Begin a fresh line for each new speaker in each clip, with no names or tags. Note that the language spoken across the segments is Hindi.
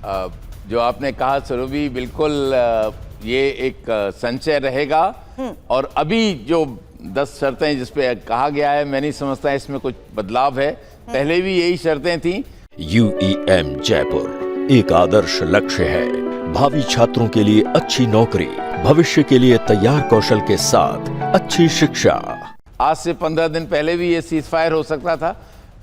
जो आपने कहा सुरभि, बिल्कुल ये एक संचय रहेगा। और अभी जो 10 शर्तें जिस पे कहा गया है, मैं नहीं समझता इसमें कुछ बदलाव है। पहले भी यही शर्तें थी।
UEM जयपुर एक आदर्श लक्ष्य है। भावी छात्रों के लिए अच्छी नौकरी, भविष्य के लिए तैयार कौशल के साथ अच्छी शिक्षा।
आज से 15 दिन पहले भी ये सीज फायर हो सकता था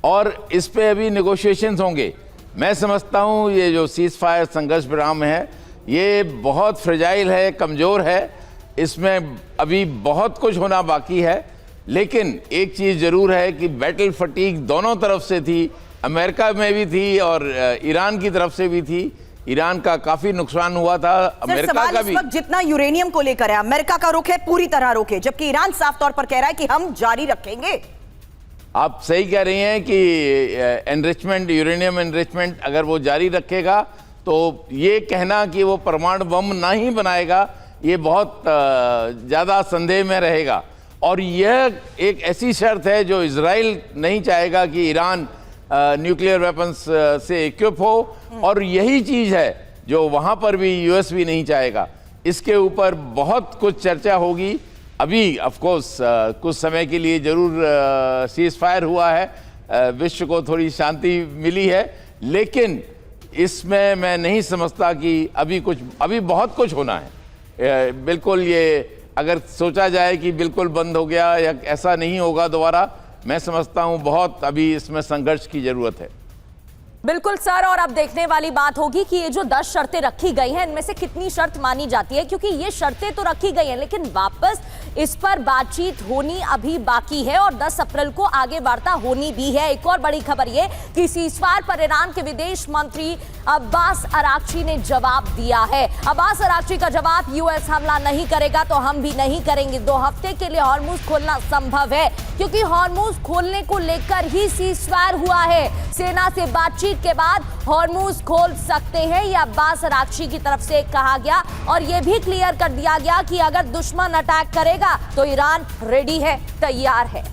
और इस पे अभी नेगोशिएशंस होंगे। मैं समझता हूँ ये जो सीज फायर संघर्ष विराम है, ये बहुत फ्रेजाइल है, कमज़ोर है। इसमें अभी बहुत कुछ होना बाकी है। लेकिन एक चीज़ ज़रूर है कि बैटल फटीग दोनों तरफ से थी, अमेरिका में भी थी और ईरान की तरफ से भी थी। ईरान का काफी नुकसान हुआ था, अमेरिका का भी।
जितना यूरेनियम को लेकर है, अमेरिका का रुख है पूरी तरह रोके, जबकि ईरान साफ तौर पर कह रहा है कि हम जारी रखेंगे।
आप सही कह रही हैं कि एनरिचमेंट, यूरेनियम एनरिचमेंट अगर वो जारी रखेगा तो ये कहना कि वो परमाणु बम ना ही बनाएगा, ये बहुत ज़्यादा संदेह में रहेगा। और यह एक ऐसी शर्त है जो इजराइल नहीं चाहेगा कि ईरान न्यूक्लियर वेपन्स से इक्विप हो, और यही चीज़ है जो वहाँ पर भी यूएस भी नहीं चाहेगा। इसके ऊपर बहुत कुछ चर्चा होगी। अभी ऑफ कोर्स कुछ समय के लिए ज़रूर सीज फायर हुआ है, विश्व को थोड़ी शांति मिली है, लेकिन इसमें मैं नहीं समझता कि अभी बहुत कुछ होना है। बिल्कुल ये अगर सोचा जाए कि बिल्कुल बंद हो गया या ऐसा नहीं होगा दोबारा, मैं समझता हूं बहुत अभी इसमें संघर्ष की जरूरत है।
बिल्कुल सर, और अब देखने वाली बात होगी कि ये जो 10 शर्तें रखी गई हैं, इनमें से कितनी शर्त मानी जाती है, क्योंकि ये शर्तें तो रखी गई हैं लेकिन वापस इस पर बातचीत होनी अभी बाकी है और 10 अप्रैल को आगे वार्ता होनी भी है। एक और बड़ी खबर ये कि सीजफायर पर ईरान के विदेश मंत्री अब्बास अराक्ची ने जवाब दिया है। अब्बास अराक्ची का जवाब, यूएस हमला नहीं करेगा तो हम भी नहीं करेंगे। 2 हफ्ते के लिए हॉर्मुज खोलना संभव है, क्योंकि हॉर्मुज खोलने को लेकर ही सीजफायर हुआ है। सेना से बातचीत के बाद हॉर्मुज खोल सकते हैं, यह अब्बास अराक्ची की तरफ से कहा गया। और यह भी क्लियर कर दिया गया कि अगर दुश्मन अटैक करेगा तो ईरान रेडी है, तैयार है।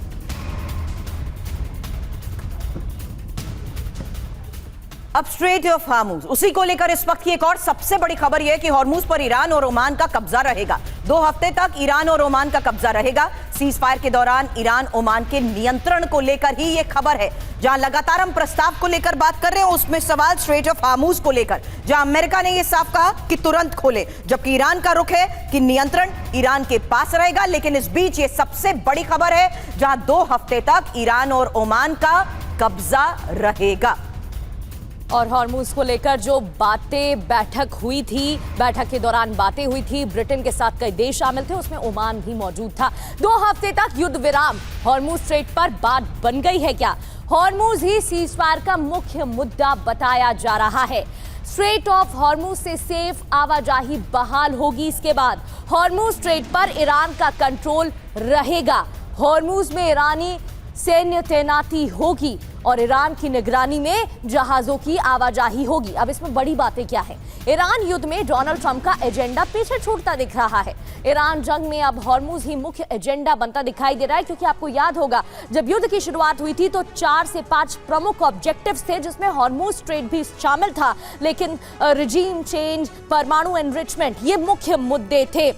अब स्ट्रेट ऑफ हॉर्मुज, उसी को लेकर इस वक्त की एक और सबसे बड़ी खबर यह है कि हॉर्मुज पर ईरान और ओमान का कब्जा रहेगा। 2 हफ्ते तक ईरान और ओमान का कब्जा रहेगा। सीज फायर के दौरान ईरान ओमान के नियंत्रण को लेकर ही यह खबर है। जहां लगातार हम प्रस्ताव को लेकर बात कर रहे हैं, उसमें सवाल स्ट्रेट ऑफ हॉर्मुज को लेकर, जहां अमेरिका ने यह साफ कहा कि तुरंत खोले, जबकि ईरान का रुख है कि नियंत्रण ईरान के पास रहेगा। लेकिन इस बीच यह सबसे बड़ी खबर है जहां 2 हफ्ते तक ईरान और ओमान का कब्जा रहेगा।
और हॉर्मुज को लेकर जो बैठक हुई थी, बैठक के दौरान बातें हुई थी, ब्रिटेन के साथ कई देश शामिल थे, उसमें ओमान भी मौजूद था। 2 हफ्ते तक युद्ध विराम, हॉर्मुज स्ट्रेट पर बात बन गई है क्या? हॉर्मुज ही सीजफायर का मुख्य मुद्दा बताया जा रहा है। स्ट्रेट ऑफ हॉर्मुज से सेफ आवाजाही बहाल होगी। इसके बाद हॉर्मुज स्ट्रेट पर ईरान का कंट्रोल रहेगा। हॉर्मुज में ईरानी सैन्य तैनाती होगी और ईरान की निगरानी में जहाजों की आवाजाही होगी। अब इसमें बड़ी बातें क्या है? ईरान युद्ध में डोनाल्ड ट्रंप का एजेंडा पीछे छूटता दिख रहा है। ईरान जंग में अब हॉर्मुज ही मुख्य एजेंडा बनता दिखाई दे रहा है, क्योंकि आपको याद होगा जब युद्ध की शुरुआत हुई थी तो 4 से 5 प्रमुख ऑब्जेक्टिव्स थे, जिसमें हॉर्मुज स्ट्रेट भी शामिल था। लेकिन रिजीम चेंज, परमाणु एनरिचमेंट, ये मुख्य मुद्दे थे।